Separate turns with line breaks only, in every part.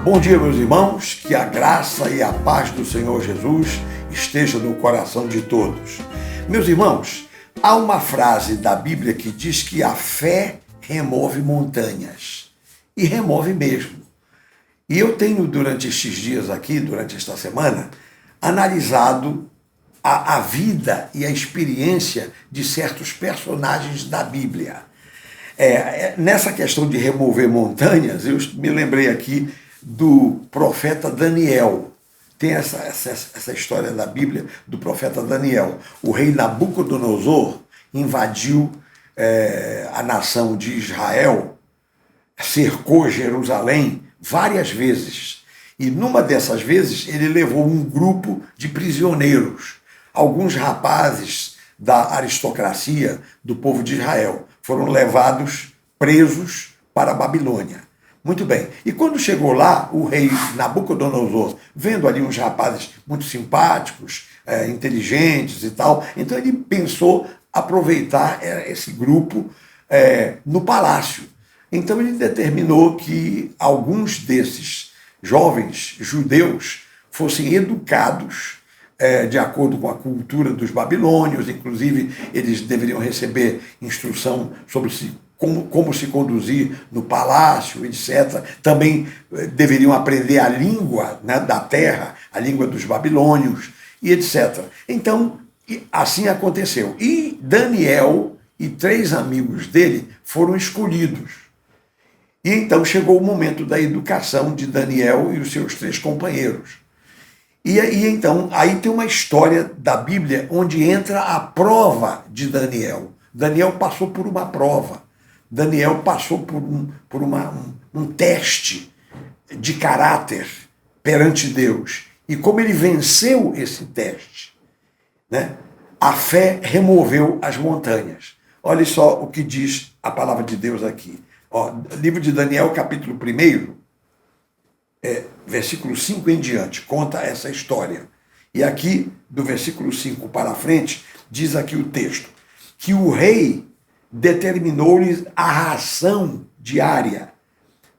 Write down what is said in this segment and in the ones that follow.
Bom dia, meus irmãos, que a graça e a paz do Senhor Jesus esteja no coração de todos. Meus irmãos, há uma frase da Bíblia que diz que a fé remove montanhas, e remove mesmo. E eu tenho, durante estes dias aqui, durante esta semana, analisado a vida e a experiência de certos personagens da Bíblia. Nessa questão de remover montanhas, eu me lembrei aqui do profeta Daniel. Tem essa história da Bíblia do profeta Daniel. O rei Nabucodonosor invadiu a nação de Israel, cercou Jerusalém várias vezes. E numa dessas vezes ele levou um grupo de prisioneiros. Alguns rapazes da aristocracia do povo de Israel foram levados presos para a Babilônia. Muito bem. E quando chegou lá, o rei Nabucodonosor, vendo ali uns rapazes muito simpáticos, inteligentes e tal, então ele pensou aproveitar esse grupo no palácio. Então ele determinou que alguns desses jovens judeus fossem educados de acordo com a cultura dos babilônios, inclusive eles deveriam receber instrução sobre como se conduzir no palácio, etc. Também deveriam aprender a língua, né, da terra, a língua dos babilônios, e etc. Então, assim aconteceu. E Daniel e 3 amigos dele foram escolhidos. E então chegou o momento da educação de Daniel e os seus 3 companheiros. E então, aí tem uma história da Bíblia onde entra a prova de Daniel. Daniel passou por uma prova. Daniel passou por um teste de caráter perante Deus. E como ele venceu esse teste, né, a fé removeu as montanhas. Olha só o que diz a palavra de Deus aqui. Livro de Daniel, capítulo 1, versículo 5 em diante, conta essa história. E aqui, do versículo 5 para frente, diz aqui o texto, que o rei determinou-lhes a ração diária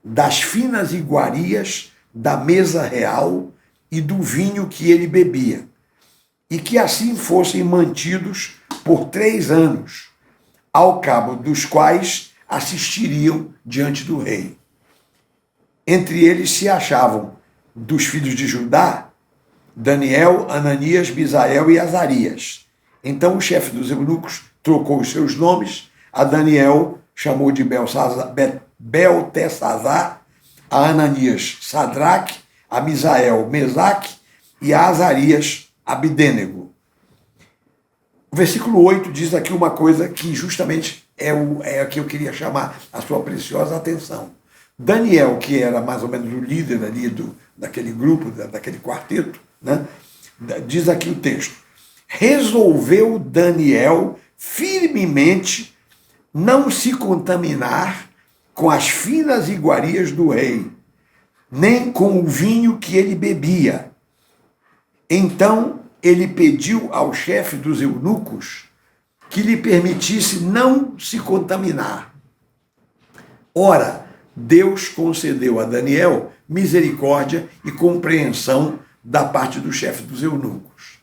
das finas iguarias da mesa real e do vinho que ele bebia, e que assim fossem mantidos por 3 anos, ao cabo dos quais assistiriam diante do rei. Entre eles se achavam, dos filhos de Judá, Daniel, Ananias, Misael e Azarias. Então o chefe dos eunucos trocou os seus nomes. A Daniel chamou de Beltesazar, a Ananias Sadraque, a Misael Mesaque e a Azarias Abdênego. O versículo 8 diz aqui uma coisa que justamente é a que eu queria chamar a sua preciosa atenção. Daniel, que era mais ou menos o líder ali daquele grupo, daquele quarteto, né? Diz aqui o texto, resolveu Daniel firmemente não se contaminar com as finas iguarias do rei, nem com o vinho que ele bebia. Então ele pediu ao chefe dos eunucos que lhe permitisse não se contaminar. Ora, Deus concedeu a Daniel misericórdia e compreensão da parte do chefe dos eunucos.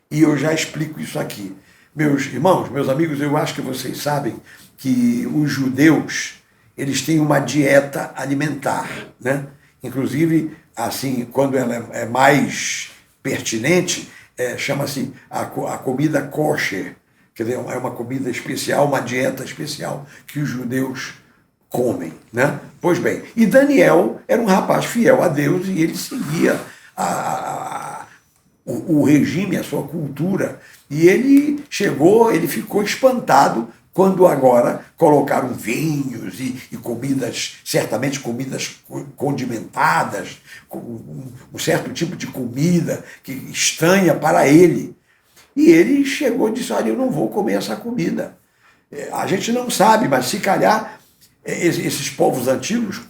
E eu já explico isso aqui. Meus irmãos, meus amigos, eu acho que vocês sabem que os judeus, eles têm uma dieta alimentar, né? Inclusive, assim, quando ela é mais pertinente, chama-se a comida kosher, quer dizer, é uma comida especial, uma dieta especial que os judeus comem, né? Pois bem, e Daniel era um rapaz fiel a Deus e ele seguia o regime, a sua cultura, e ele ficou espantado quando agora colocaram vinhos e comidas, certamente comidas condimentadas, um certo tipo de comida que estranha para ele. E ele chegou e disse, olha, eu não vou comer essa comida. A gente não sabe, mas se calhar esses povos antigos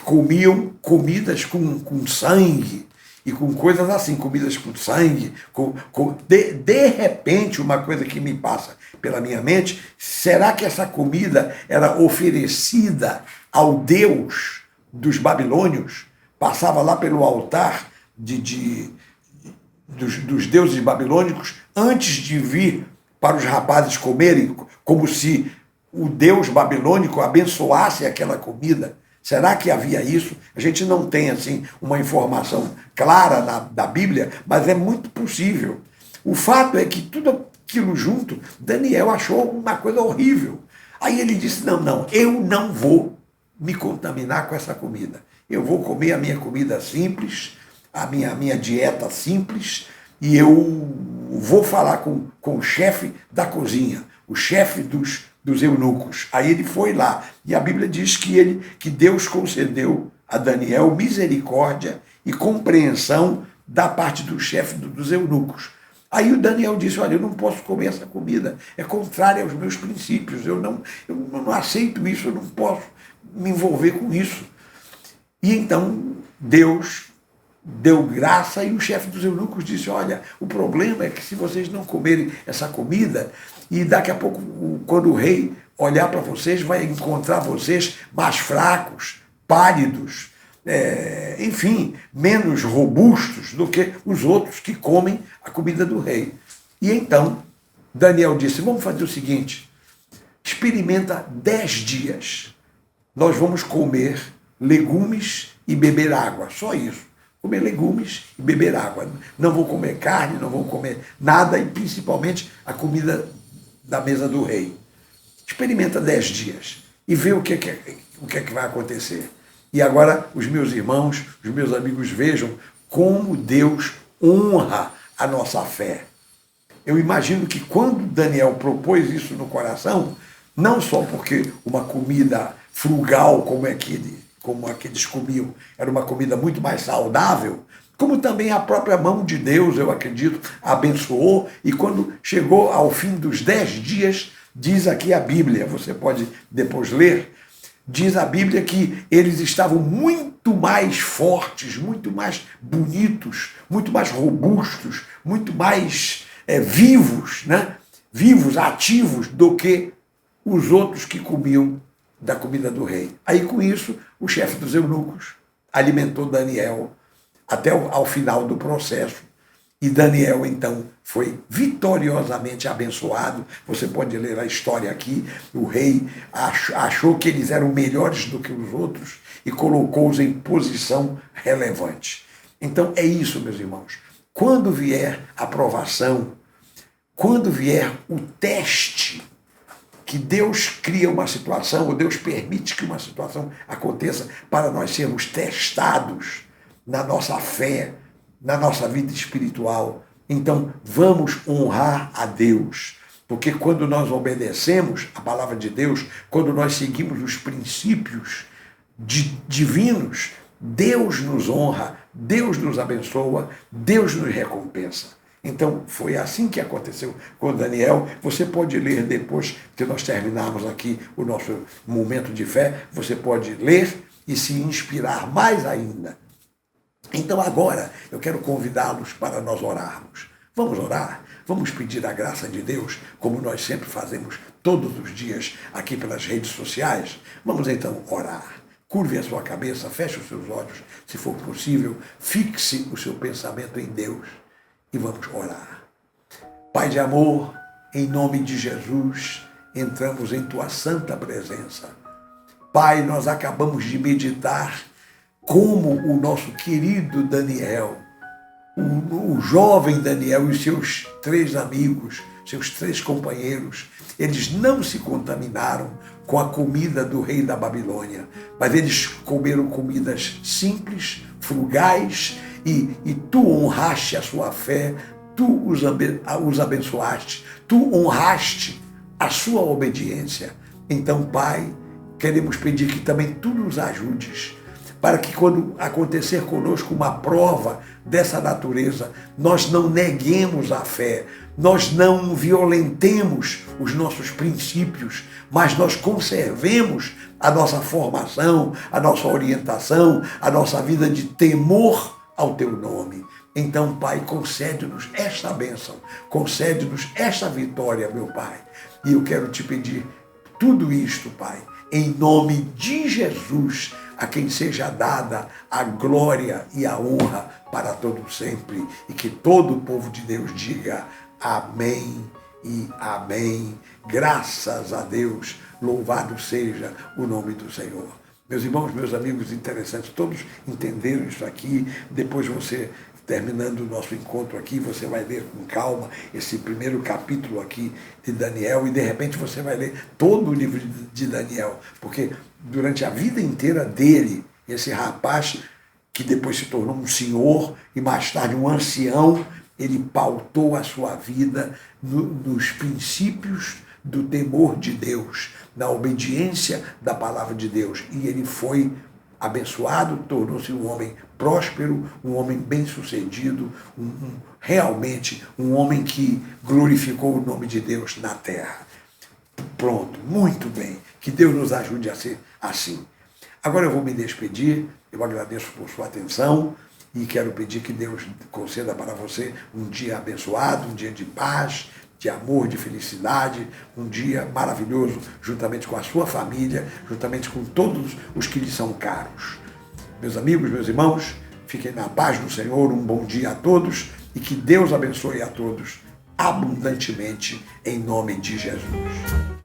comiam comidas com sangue e com coisas assim, comidas com sangue. De repente, uma coisa que me passa pela minha mente, será que essa comida era oferecida ao Deus dos babilônios, passava lá pelo altar dos deuses babilônicos antes de vir para os rapazes comerem, como se o deus babilônico abençoasse aquela comida. Será que havia isso? A gente não tem assim uma informação clara da Bíblia, mas é muito possível. O fato é que tudo aquilo junto, Daniel achou uma coisa horrível. Aí ele disse, não, eu não vou me contaminar com essa comida. Eu vou comer a minha comida simples, a minha dieta simples, e eu vou falar com o chefe da cozinha, o chefe dos eunucos. Aí ele foi lá, e a Bíblia diz que Deus concedeu a Daniel misericórdia e compreensão da parte do chefe dos eunucos. Aí o Daniel disse, olha, eu não posso comer essa comida, é contrária aos meus princípios, eu não aceito isso, eu não posso me envolver com isso. E então Deus deu graça e o chefe dos eunucos disse, olha, o problema é que se vocês não comerem essa comida, e daqui a pouco, quando o rei olhar para vocês, vai encontrar vocês mais fracos, pálidos, enfim, menos robustos do que os outros que comem a comida do rei. E então, Daniel disse, vamos fazer o seguinte, experimenta 10 dias, nós vamos comer legumes e beber água, só isso. Comer legumes e beber água. Não vou comer carne, não vou comer nada, e principalmente a comida da mesa do rei. Experimenta 10 dias e vê o que é que vai acontecer. E agora os meus irmãos, os meus amigos, vejam como Deus honra a nossa fé. Eu imagino que quando Daniel propôs isso no coração, não só porque uma comida frugal como aqueles comiam, era uma comida muito mais saudável, como também a própria mão de Deus, eu acredito, abençoou, e quando chegou ao fim dos 10 dias, diz aqui a Bíblia, você pode depois ler, diz a Bíblia que eles estavam muito mais fortes, muito mais bonitos, muito mais robustos, muito mais vivos, né? Vivos, ativos, do que os outros que comiam da comida do rei. Aí, com isso, o chefe dos eunucos alimentou Daniel até ao final do processo. E Daniel, então, foi vitoriosamente abençoado. Você pode ler a história aqui. O rei achou que eles eram melhores do que os outros e colocou-os em posição relevante. Então, é isso, meus irmãos. Quando vier a provação, quando vier o teste, que Deus cria uma situação, ou Deus permite que uma situação aconteça para nós sermos testados na nossa fé, na nossa vida espiritual. Então, vamos honrar a Deus, porque quando nós obedecemos a palavra de Deus, quando nós seguimos os princípios divinos, Deus nos honra, Deus nos abençoa, Deus nos recompensa. Então, foi assim que aconteceu com Daniel. Você pode ler depois que nós terminarmos aqui o nosso momento de fé, você pode ler e se inspirar mais ainda. Então, agora, eu quero convidá-los para nós orarmos. Vamos orar? Vamos pedir a graça de Deus, como nós sempre fazemos todos os dias aqui pelas redes sociais? Vamos então orar. Curve a sua cabeça, feche os seus olhos, se for possível, fixe o seu pensamento em Deus. E vamos orar. Pai de amor, em nome de Jesus, entramos em Tua santa presença. Pai, nós acabamos de meditar como o nosso querido Daniel, o jovem Daniel e seus 3 amigos, seus 3 companheiros, eles não se contaminaram com a comida do rei da Babilônia, mas eles comeram comidas simples, frugais, e tu honraste a sua fé, tu os abençoaste, tu honraste a sua obediência. Então, Pai, queremos pedir que também tu nos ajudes, para que quando acontecer conosco uma prova dessa natureza, nós não neguemos a fé, nós não violentemos os nossos princípios, mas nós conservemos a nossa formação, a nossa orientação, a nossa vida de temor ao Teu nome. Então, Pai, concede-nos esta bênção, concede-nos esta vitória, meu Pai. E eu quero te pedir tudo isto, Pai, em nome de Jesus, a quem seja dada a glória e a honra para todo sempre, e que todo o povo de Deus diga amém e amém. Graças a Deus, louvado seja o nome do Senhor. Meus irmãos, meus amigos interessantes, todos entenderam isso aqui. Depois você, terminando o nosso encontro aqui, você vai ler com calma esse primeiro capítulo aqui de Daniel, e de repente você vai ler todo o livro de Daniel, porque durante a vida inteira dele, esse rapaz que depois se tornou um senhor e mais tarde um ancião, ele pautou a sua vida nos princípios do temor de Deus, na obediência da palavra de Deus, e ele foi abençoado, tornou-se um homem próspero, um homem bem-sucedido, realmente um homem que glorificou o nome de Deus na terra. Pronto, muito bem. Que Deus nos ajude a ser assim. Agora eu vou me despedir, eu agradeço por sua atenção e quero pedir que Deus conceda para você um dia abençoado, um dia de paz, de amor, de felicidade, um dia maravilhoso, juntamente com a sua família, juntamente com todos os que lhe são caros. Meus amigos, meus irmãos, fiquem na paz do Senhor, um bom dia a todos e que Deus abençoe a todos abundantemente, em nome de Jesus.